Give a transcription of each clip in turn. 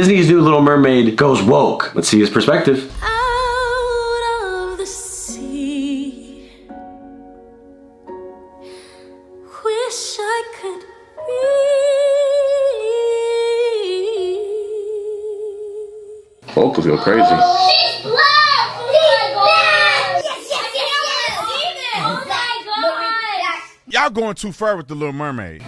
Disney's new Little Mermaid goes woke. Let's see his perspective. Out of the sea, wish I could be. Folk will go crazy. She's black! She's black! Yes, yes, yes! Oh my God! Y'all going too far with the Little Mermaid.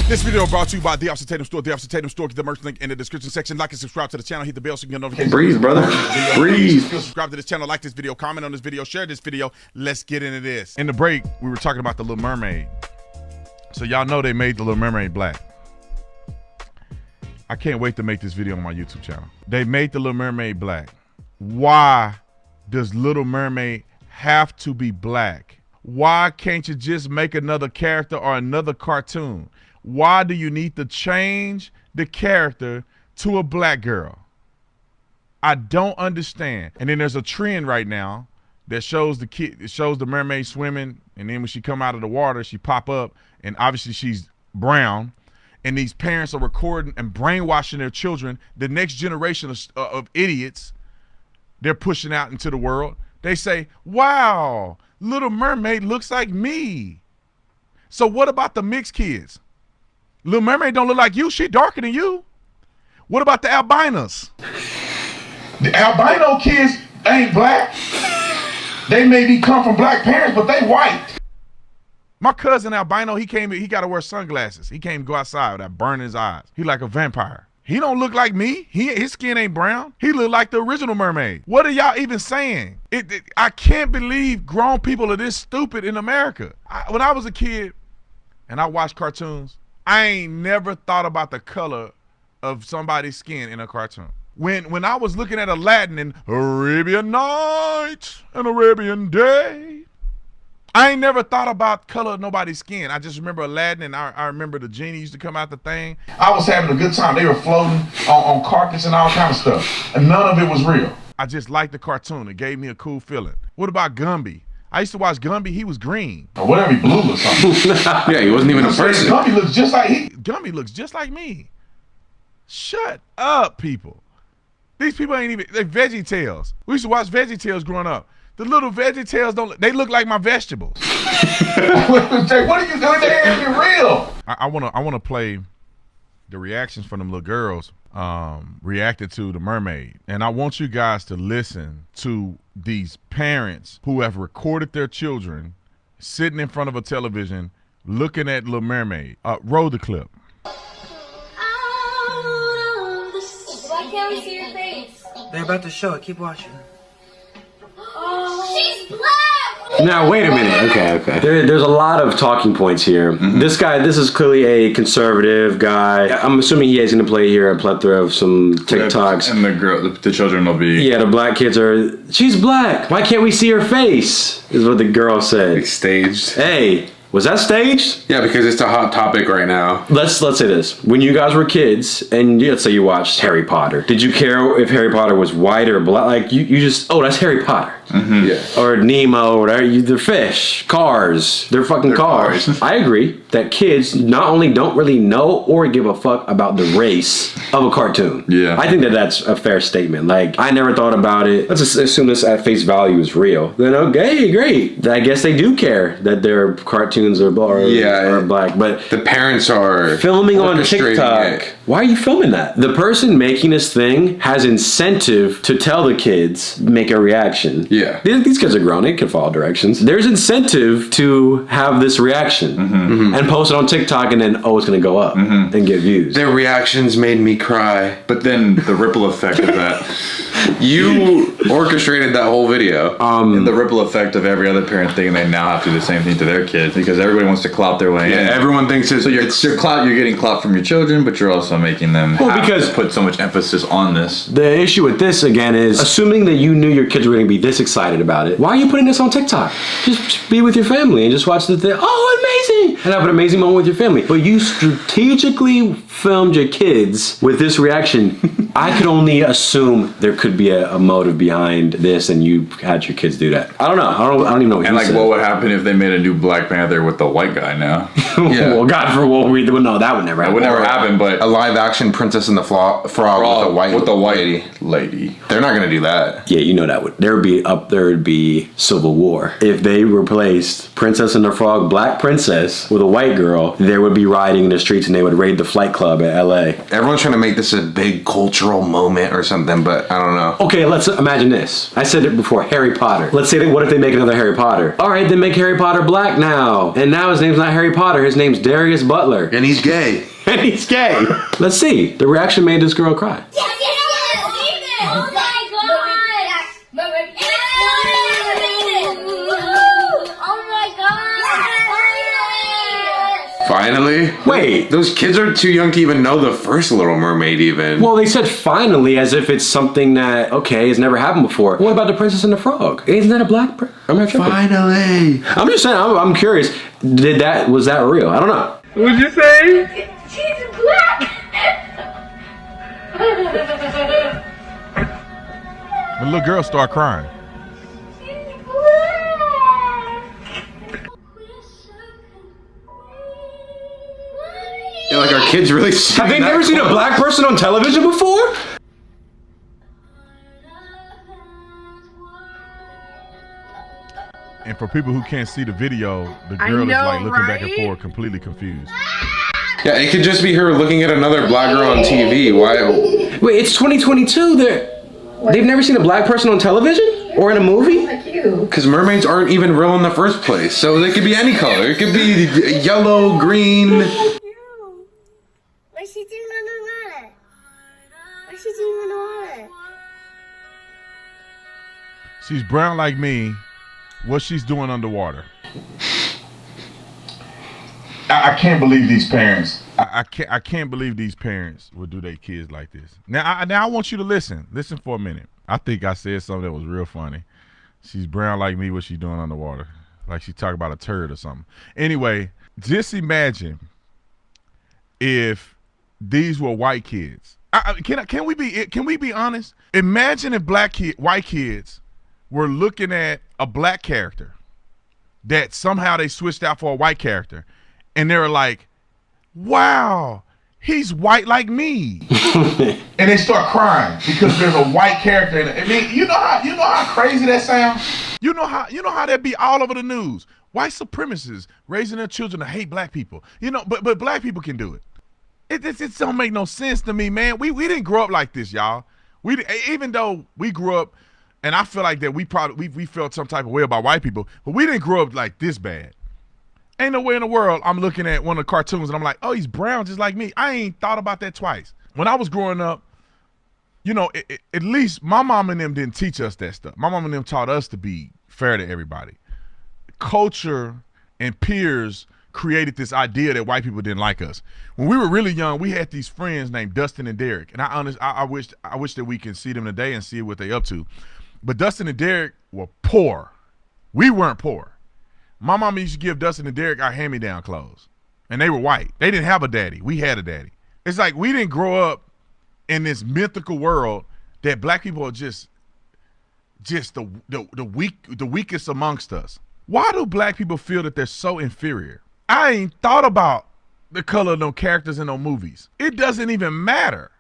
This video brought to you by The Opposite Tatum Store. The Opposite Tatum Store. Get the merch link in the description section. Like and subscribe to the channel. Hit the bell so you can get notifications. Breathe, brother. Breathe. Subscribe to this channel. Like this video. Comment on this video. Share this video. Let's get into this. In the break, we were talking about the Little Mermaid. So y'all know they made the Little Mermaid black. I can't wait to make this video on my YouTube channel. They made the Little Mermaid black. Why does Little Mermaid have to be black? Why can't you just make another character or another cartoon? Why do you need to change the character to a black girl? I don't understand. And then there's a trend right now that shows the mermaid swimming, and then when she come out of the water, she pop up, and obviously she's brown. And these parents are recording and brainwashing their children. The next generation of idiots, they're pushing out into the world. They say, wow, Little Mermaid looks like me. So what about the mixed kids? Little Mermaid don't look like you. She darker than you. What about the albinos? The albino kids ain't black. They maybe come from black parents, but they white. My cousin albino, he got to wear sunglasses. He can't go outside without burning his eyes. He like a vampire. He don't look like me. His skin ain't brown. He look like the original mermaid. What are y'all even saying? I can't believe grown people are this stupid in America. When I was a kid and I watched cartoons, I ain't never thought about the color of somebody's skin in a cartoon. When I was looking at Aladdin and Arabian Night and Arabian Day, I ain't never thought about color of nobody's skin. I just remember Aladdin, and I remember the genie used to come out the thing. I was having a good time. They were floating on carpets and all kind of stuff, and none of it was real. I just liked the cartoon. It gave me a cool feeling. What about Gumby? I used to watch Gumby. He was green. Or whatever, he blue or something. Yeah, he wasn't even a person. Gumby looks just like Gumby looks just like me. Shut up, people. These people ain't even, they Veggie Tales. We used to watch Veggie Tales growing up. The little Veggie Tales they look like my vegetables. What are you doing? They ain't even real. I wanna play the reactions from them little girls reacted to the mermaid. And I want you guys to listen to these parents who have recorded their children sitting in front of a television looking at Little Mermaid. Roll the clip. Why can't we see your face? They're about to show it. Keep watching. Oh, she's black! Now, wait a minute. Okay. There's a lot of talking points here. Mm-hmm. This is clearly a conservative guy. I'm assuming he is going to play here a plethora of some TikToks. And the children will be... Yeah, the black kids are, she's black. Why can't we see her face? Is what the girl said. Like staged. Hey. Was that staged? Yeah, because it's a hot topic right now. Let's say this. When you guys were kids, and let's say you watched Harry Potter, did you care if Harry Potter was white or black? Like, you just, oh, that's Harry Potter. Mm-hmm. Yeah. Or Nemo, or whatever. They're fish. Cars. They're fucking cars. I agree that kids not only don't really know or give a fuck about the race of a cartoon. Yeah. I think that's a fair statement. Like, I never thought about it. Let's assume this at face value is real. Then, okay, great. I guess they do care that their cartoons are black, but the parents are filming on TikTok. Why are you filming that? The person making this thing has incentive to tell the kids, make a reaction. Yeah. These kids are grown, they can follow directions. There's incentive to have this reaction and post it on TikTok, and then, it's gonna go up and get views. Their reactions made me cry. But then the ripple effect of that. You orchestrated that whole video. And the ripple effect of every other parent thinking they now have to do the same thing to their kids because everybody wants to clout their way in. Everyone thinks it's... So you're getting clout from your children, but you're also making them to put so much emphasis on this. The issue with this, again, is assuming that you knew your kids were going to be this excited about it. Why are you putting this on TikTok? Just be with your family and just watch the thing. Oh, amazing! And have an amazing moment with your family. But you strategically filmed your kids with this reaction. I could only assume there could be a motive behind this, and you had your kids do that. I don't know. I don't even know what And he like, said. what would happen if they made a new Black Panther with the white guy now? Yeah. Well, God, no, that would never happen. That would never happen, but a live action Princess and the Frog with the white lady. They're not gonna do that. Yeah, you know that there would be civil war if they replaced Princess and the Frog, black princess, with a white girl. There would be rioting in the streets, and they would raid the Flight Club at L.A. Everyone's trying to make this a big cultural moment or something, but I don't know. Okay, let's imagine this. I said it before. Harry Potter. Let's say what if they make another Harry Potter? All right, then make Harry Potter black now, and now his name's not Harry Potter. His name's Darius Butler, And he's gay. and he's gay. Let's see. The reaction made this girl cry. Oh my god! Oh my god! Finally? Wait. Those kids are too young to even know the first Little Mermaid even. Well, they said finally as if it's something that, okay, has never happened before. What about the Princess and the Frog? Isn't that a black I'm not tripping. Finally. I'm just saying, I'm curious. Was that real? I don't know. What'd you say? She's black! The little girl start crying. She's black! Yeah, like our kids really Have they never seen a black person on television before? And for people who can't see the video, the girl is like looking back and forth, completely confused. Yeah, it could just be her looking at another black girl on TV. Why? Wait, it's 2022. They've never seen a black person on television or in a movie? Because mermaids aren't even real in the first place. So they could be any color. It could be yellow, green. What's she doing underwater? What's she doing underwater? She's brown like me. What she's doing underwater. I can't believe these parents. I can't believe these parents would do their kids like this. Now I want you to listen. Listen for a minute. I think I said something that was real funny. She's brown like me. What she doing underwater? Like she talking about a turd or something. Anyway, just imagine if these were white kids. Can we be honest? Imagine if white kids were looking at a black character that somehow they switched out for a white character, and they were like, wow, he's white like me. And they start crying because there's a white character in it. I mean, you know how crazy that sounds? You know how that be all over the news. White supremacists raising their children to hate black people. You know, but black people can do it. It don't make no sense to me, man. We didn't grow up like this, y'all. Even though we grew up, and I feel like that we felt some type of way about white people, but we didn't grow up like this bad. Ain't no way in the world I'm looking at one of the cartoons and I'm like, oh, he's brown just like me. I ain't thought about that twice. When I was growing up, you know, at least my mom and them didn't teach us that stuff. My mom and them taught us to be fair to everybody. Culture and peers created this idea that white people didn't like us. When we were really young, we had these friends named Dustin and Derek, and I wish that we can see them today and see what they up to. But Dustin and Derek were poor. We weren't poor. My mama used to give Dustin and Derek our hand-me-down clothes, and they were white. They didn't have a daddy. We had a daddy. It's like we didn't grow up in this mythical world that black people are just the weakest amongst us. Why do black people feel that they're so inferior? I ain't thought about the color of no characters in no movies. It doesn't even matter.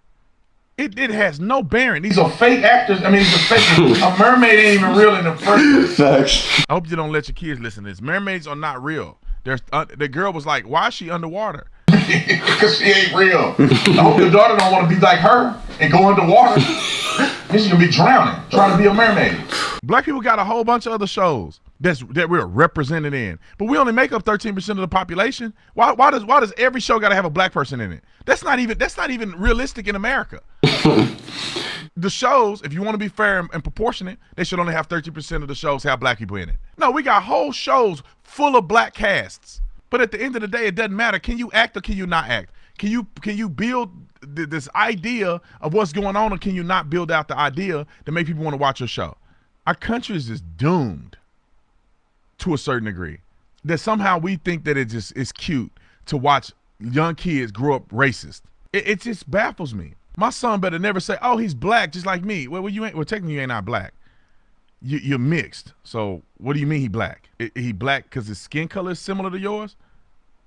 It has no bearing. These are fake actors. I mean, it's a fake. A mermaid ain't even real in the first place. I hope you don't let your kids listen to this. Mermaids are not real. The girl was like, why is she underwater? Because she ain't real. I hope your daughter don't want to be like her and go underwater. She's going to be drowning, trying to be a mermaid. Black people got a whole bunch of other shows that we're represented in, but we only make up 13% of the population. Why does every show got to have a black person in it? That's not even realistic in America. The shows, if you want to be fair and proportionate, they should only have 13% of the shows have black people in it. No, we got whole shows full of black casts. But at the end of the day, it doesn't matter. Can you act or can you not act? Can you build this idea of what's going on, or can you not build out the idea to make people want to watch your show? Our country is just doomed to a certain degree. That somehow we think that it just is cute to watch young kids grow up racist. It just baffles me. My son better never say, "Oh, he's black, just like me." Well, you ain't. Well, technically, you ain't not black. You're mixed. So, what do you mean he black? He black because his skin color is similar to yours?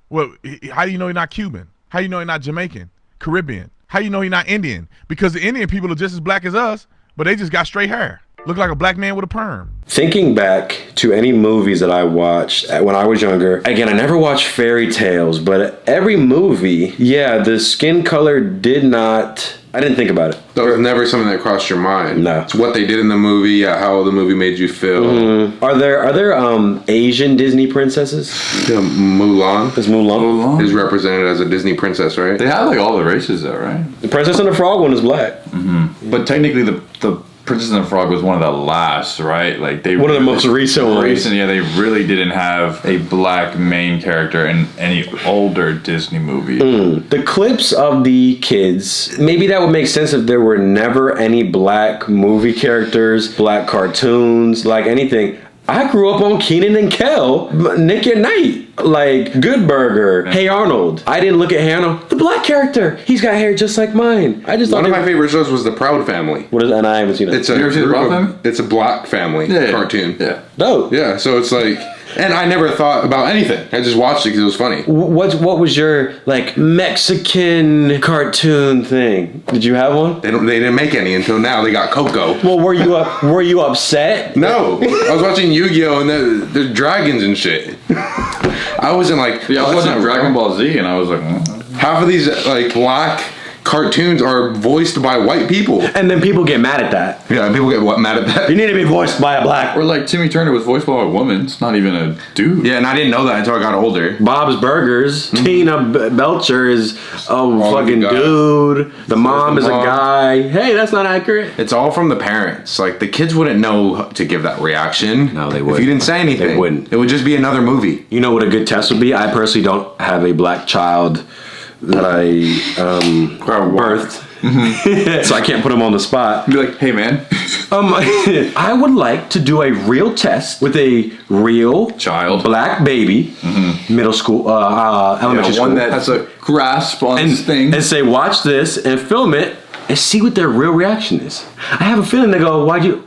Well, how do you know he's not Cuban? How do you know he's not Jamaican, Caribbean? How do you know he's not Indian? Because the Indian people are just as black as us, but they just got straight hair. Look like a black man with a perm. Thinking back to any movies that I watched when I was younger, again, I never watched fairy tales, but every movie, yeah, the skin color did not, I didn't think about it. That was never something that crossed your mind. No. It's what they did in the movie, how the movie made you feel. Mm-hmm. Are there Asian Disney princesses? Yeah, Mulan. Is Mulan is represented as a Disney princess, right? They have like all the races though, right? The Princess and the Frog one is black. Mm-hmm. But technically the Princess and the Frog was one of the last, right? Like they one of the most recent ones. Yeah, they really didn't have a black main character in any older Disney movie. The clips of the kids, maybe that would make sense if there were never any black movie characters, black cartoons, like anything. I grew up on Kenan and Kel, Nick at Night, like Good Burger, Hey Arnold. I didn't look at Hey Arnold, the black character. He's got hair just like mine. I just one of my favorite shows was The Proud Family. What is? And I haven't seen it. It's a it's a black family cartoon. Yeah. Dope. Yeah. So it's like. And I never thought about anything. I just watched it because it was funny. What was your like Mexican cartoon thing? Did you have one? They didn't make any until now. They got Coco. Well, were you upset? No, I was watching Yu-Gi-Oh and there's dragons and shit. I wasn't like I was watching Dragon Ball Z and I was like half of these like black cartoons are voiced by white people. And then people get mad at that. Yeah, people get mad at that. You need to be voiced by a black. Or like Timmy Turner was voiced by a woman. It's not even a dude. Yeah, and I didn't know that until I got older. Bob's Burgers. Tina Belcher is a fucking dude. The mom is a guy. Hey, that's not accurate. It's all from the parents. Like, the kids wouldn't know to give that reaction. No, they wouldn't. If you didn't say anything. They wouldn't. It would just be another movie. You know what a good test would be? I personally don't have a black child that I birthed. Mm-hmm. So I can't put him on the spot. Be like, hey man. I would like to do a real test with a real child, black baby, middle school, elementary school, one that has a grasp on this thing, and say, watch this and film it and see what their real reaction is. I have a feeling they go, why'd you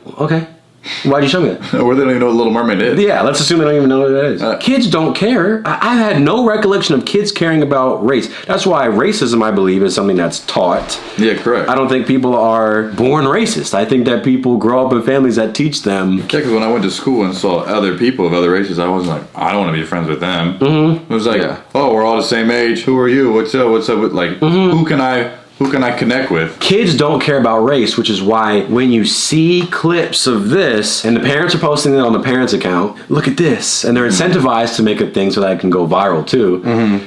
show me that? Or they don't even know what Little Mermaid is. Yeah, let's assume they don't even know what that is. Kids don't care. I've had no recollection of kids caring about race. That's why racism, I believe, is something that's taught. Yeah, correct. I don't think people are born racist. I think that people grow up in families that teach them. Yeah, because when I went to school and saw other people of other races, I wasn't like, I don't want to be friends with them. Mm-hmm. It was like, oh, we're all the same age. Who are you? What's up? What's up? Like, who can I connect with? Kids don't care about race, which is why when you see clips of this and the parents are posting it on the parents' account, look at this, and they're incentivized to make a thing so that it can go viral too.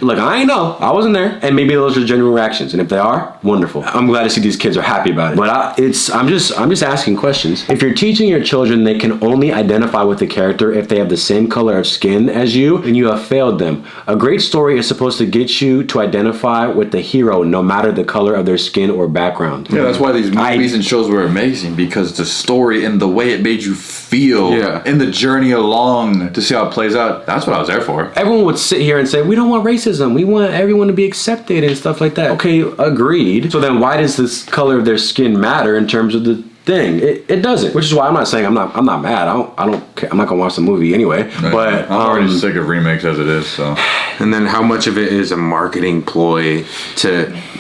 Look, I ain't know, I wasn't there, and maybe those are genuine reactions, and if they are, wonderful. I'm glad to see these kids are happy about it. But I'm just asking questions. If you're teaching your children they can only identify with the character if they have the same color of skin as you, then you have failed them. A great story is supposed to get you to identify with the hero no matter the color of their skin or background. Yeah, that's why these movies and shows were amazing, because the story and the way it made you feel in the journey along to see how it plays out, that's what I was there for. Everyone would sit here and say, we don't want racism, we want everyone to be accepted and stuff like that. Okay, agreed. So then why does this color of their skin matter in terms of the thing? It doesn't, which is why I'm not saying I'm not mad. I don't care. I'm not gonna watch the movie anyway. Right. But I'm already sick of remakes as it is. So, and then how much of it is a marketing ploy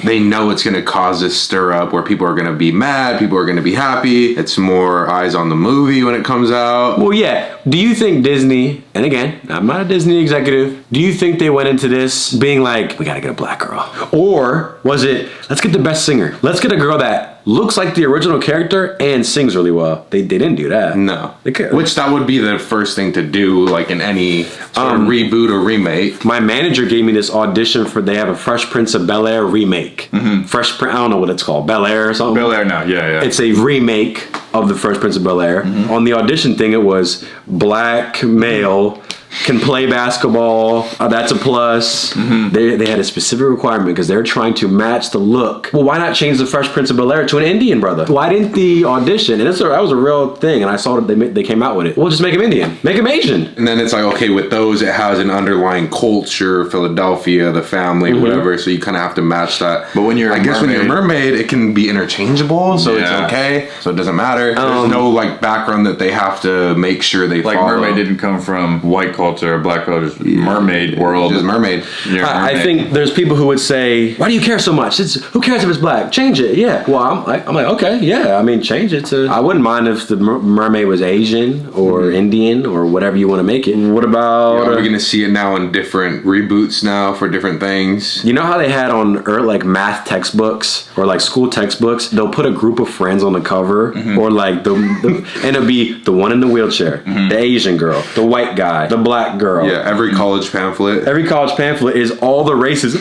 they know it's gonna cause this stir up where people are gonna be mad, people are gonna be happy. It's more eyes on the movie when it comes out. Well, yeah. Do you think Disney? And again, I'm not a Disney executive. Do you think they went into this being like, we gotta get a black girl, or was it, let's get the best singer, let's get a girl that looks like the original character and sings really well? They didn't do that. No. Which that would be the first thing to do, like in any sort of reboot or remake. My manager gave me this audition for, they have a Fresh Prince of Bel-Air remake. I don't know what it's called. Bel-Air or something? Bel-Air now, yeah. It's a remake of the Fresh Prince of Bel-Air. On the audition thing, it was black male can play basketball. That's a plus. They had a specific requirement because they're trying to match the look. Well, why not change the Fresh Prince of Bel-Air to an Indian brother? Why didn't the audition, and that was a real thing, and I saw that they came out with it. Well, just make him Indian. Make him Asian. And then it's like, okay, with those, it has an underlying culture, Philadelphia, the family, whatever, so you kind of have to match that. But when you're I guess when you're a mermaid, it can be interchangeable, so it's okay, so it doesn't matter. There's no, like, background that they have to make sure they like follow. mermaid didn't come from white culture or black culture, mermaid world. Just mermaid. I think there's people who would say, why do you care so much? Who cares if it's black? Change it. Yeah. Well, I'm like, okay, yeah. I mean, change it to. I wouldn't mind if the mermaid was Asian or Indian or whatever you want to make it. What about? Are we gonna see it now in different reboots now for different things? You know how they had on like math textbooks or like school textbooks? They'll put a group of friends on the cover, or like and it'll be the one in the wheelchair, the Asian girl, the white guy, the black girl. Yeah, every college pamphlet. Every college pamphlet is all the races.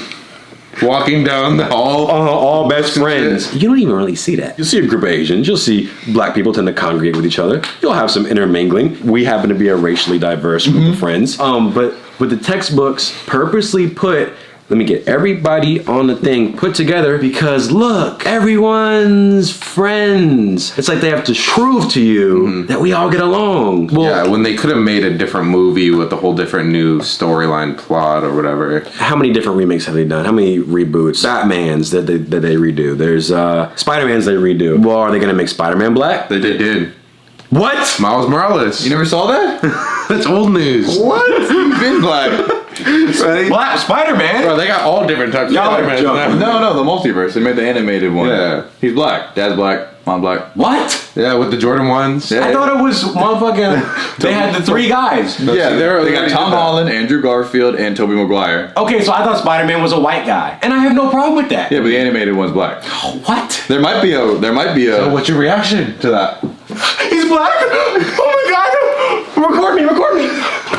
Walking down the hall, all best friends. You don't even really see that. You'll see a group of Asians. You'll see black people tend to congregate with each other. You'll have some intermingling. We happen to be a racially diverse group of friends. But with the textbooks purposely put, let me get everybody on the thing put together because look, everyone's friends. It's like they have to prove to you that we all get along. Well, yeah, when they could have made a different movie with a whole different new storyline plot or whatever. How many different remakes have they done? How many reboots? Batman's that they redo. There's Spider-Man's they redo. Well, are they gonna make Spider-Man black? They did. What? Miles Morales. You never saw that? That's old news. What? He's been black. Right? Black Spider-Man? Bro, they got all different types of Spider-Man. No, the multiverse. They made the animated one. Yeah. He's black. Dad's black. Mom black. What? Yeah, with the Jordan ones. Yeah. I thought it was motherfucking. They had the three guys. Yeah, they got Tom Holland, Andrew Garfield, and Tobey Maguire. Okay, so I thought Spider-Man was a white guy, and I have no problem with that. Yeah, but the animated one's black. What? There might be a. So what's your reaction to that? He's black? Oh my god! Record me!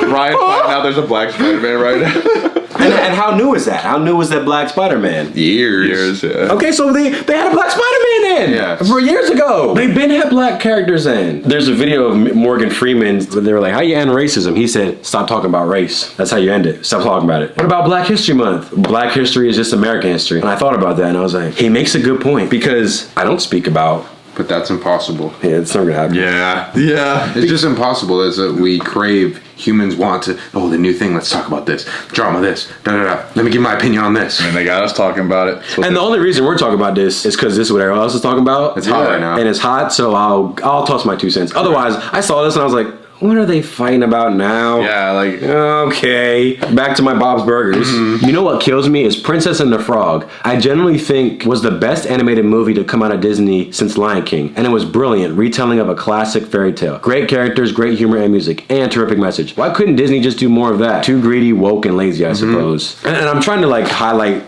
Ryan, now there's a black Spider-Man right now. And how new is that? How new is that black Spider-Man? Years. Yeah. Okay, so they had a black Spider-Man in. Yeah. For years ago. They've been had black characters in. There's a video of Morgan Freeman. They were like, how you end racism? He said, stop talking about race. That's how you end it. Stop talking about it. What about Black History Month? Black history is just American history. And I thought about that and I was like, he makes a good point because I don't speak about. But that's impossible. Yeah, it's not gonna happen. Yeah. It's just impossible. It's that we crave, humans want to, the new thing, let's talk about this. Drama this. Let me give my opinion on this. And they got us talking about it. And the only reason we're talking about this is because this is what everyone else is talking about. It's hot right now. And it's hot, so I'll toss my 2 cents. Otherwise, I saw this and I was like, what are they fighting about now? Yeah, like. Okay. Back to my Bob's Burgers. You know what kills me is Princess and the Frog. I generally think was the best animated movie to come out of Disney since Lion King. And it was brilliant, retelling of a classic fairy tale. Great characters, great humor and music, and terrific message. Why couldn't Disney just do more of that? Too greedy, woke, and lazy, I suppose. And I'm trying to like highlight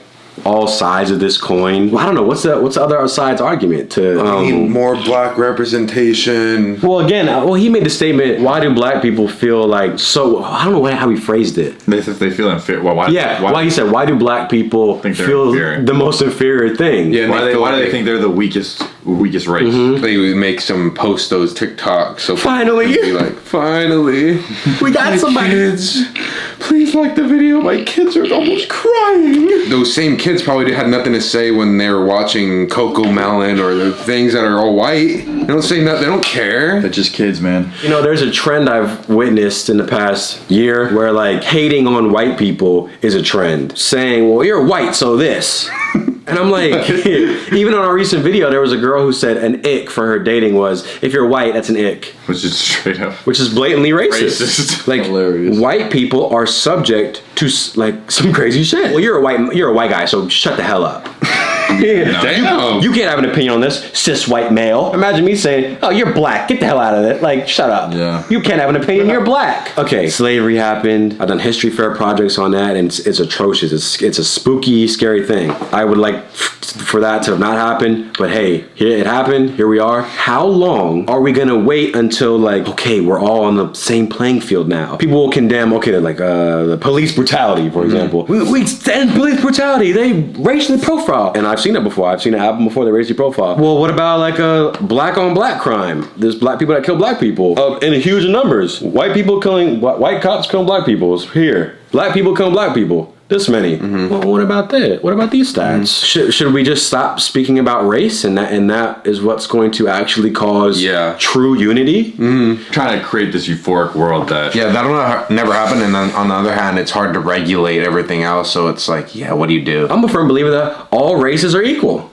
all sides of this coin. Well, I don't know, what's the other side's argument to We need more black representation. well, again, he made the statement, why do black people feel like so, I don't know how he phrased it. They feel inferior. Well, Why he said, why do black people Think they're feel inferior. the most inferior thing? Yeah, Why do they think they're the weakest race? They would make some post those TikToks. So Finally. be like, finally, We got somebody. kids, please like the video. My kids are almost crying. Those same kids probably had nothing to say when they were watching Coco Melon or the things that are all white. They don't say nothing. They don't care. They're just kids, man. You know, there's a trend I've witnessed in the past year where like hating on white people is a trend. Saying, well, you're white, so this. And I'm like, even on our recent video, there was a girl who said an ick for her dating was, if you're white, that's an ick. Which is straight up. Which is blatantly racist. Like, Hilarious. white people are subject to like some crazy shit. Well, you're a white guy, so shut the hell up. Damn. You can't have an opinion on this, cis white male. Imagine me saying, oh, you're black, get the hell out of it. Like, shut up. Yeah. You can't have an opinion, you're black. Okay, slavery happened. I've done history fair projects on that, and it's atrocious. It's a spooky, scary thing. I would like for that to have not happened, but hey, here it happened, here we are. How long are we gonna wait until like, okay, we're all on the same playing field now? People will condemn, okay, like the police brutality, for example. We stand police brutality, they racially profile. And I've seen seen it before. I've seen it happen before. They raise your profile. Well, what about like a black on black crime? There's black people that kill black people in huge numbers. White cops killing black people. It's here. Black people killing black people. This many. Well, what about that? What about these stats? Should we just stop speaking about race and that is what's going to actually cause true unity? Trying to create this euphoric world that that'll never happen. And then on the other hand, it's hard to regulate everything else. So it's like, what do you do? I'm a firm believer that all races are equal.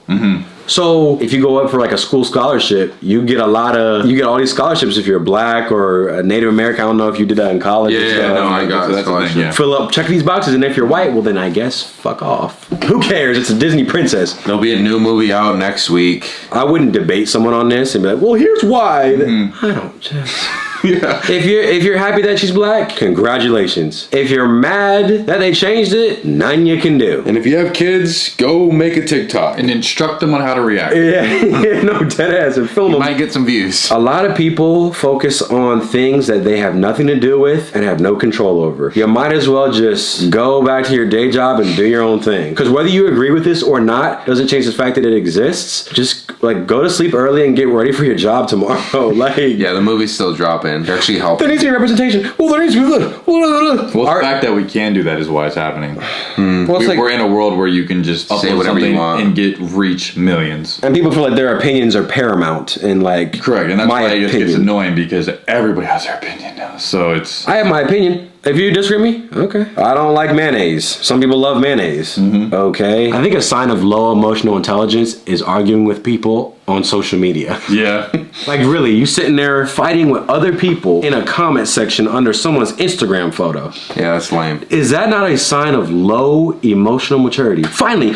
So if you go up for like a school scholarship, you get all these scholarships if you're black or a Native American. I don't know if you did that in college. I got that's the thing, Fill up, check these boxes, and if you're white, well then I guess fuck off. Who cares? It's a Disney princess. There'll be a new movie out next week. I wouldn't debate someone on this and be like, well, here's why. I don't just. If you're happy that she's black, congratulations. If you're mad that they changed it, nothing you can do. And if you have kids, go make a TikTok and instruct them on how to react. No, dead ass, and film them. Might get some views. A lot of people focus on things that they have nothing to do with and have no control over. You might as well just go back to your day job and do your own thing. Because whether you agree with this or not doesn't change the fact that it exists. Just like go to sleep early and get ready for your job tomorrow. The movie's still dropping. They're actually helping. There needs to be representation. Well, there needs to be good. Well, the fact that we can do that is why it's happening. We're in a world where you can just say upload whatever something you want and reach millions. And people feel like their opinions are paramount and like correct, and that's my why it opinion. gets annoying because everybody has their opinion now. So it's I have my opinion. If you disagree with me, okay. I don't like mayonnaise. Some people love mayonnaise. Okay. I think a sign of low emotional intelligence is arguing with people on social media. Yeah. Like really, you sitting there fighting with other people in a comment section under someone's Instagram photo. Yeah, that's lame. Is that not a sign of low emotional maturity? Finally,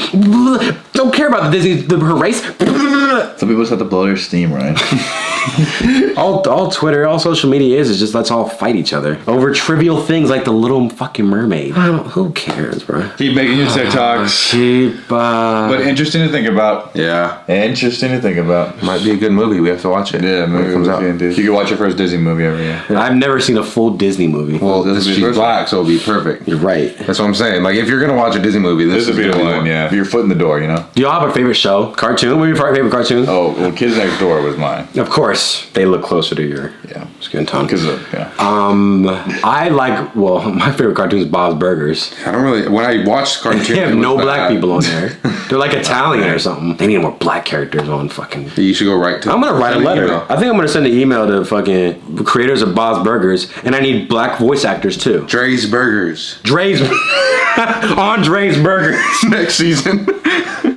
don't care about her race. Some people just have to blow their steam, right? all Twitter, all social media is just let's all fight each other over trivial things like the Little fucking Mermaid. Who cares, bro? Keep making your TikToks. But interesting to think about. Yeah. Interesting to think about. Might be a good movie. We have to watch it. Yeah, maybe when it comes out. You could watch your first Disney movie every year. I've never seen a full Disney movie. Well, she's black, so it'll be perfect. You're right. That's what I'm saying. Like, if you're gonna watch a Disney movie, this would be the one. Yeah, your foot in the door, you know. Do y'all have a favorite show? Cartoon? What are your favorite cartoon? Oh, well, Kids Next Door was mine. Of course, they look closer to your skin tone. I like. Well, my favorite cartoon is Bob's Burgers. I don't really. When I watched cartoons, they have no black people on there. They're like Italian or something. They need more black characters on fucking. You should go right to. I'm gonna write a letter. I think I'm gonna send an email to fucking creators of Bob's Burgers, and I need black voice actors too. Dre's Burgers. Andre's Burgers next season.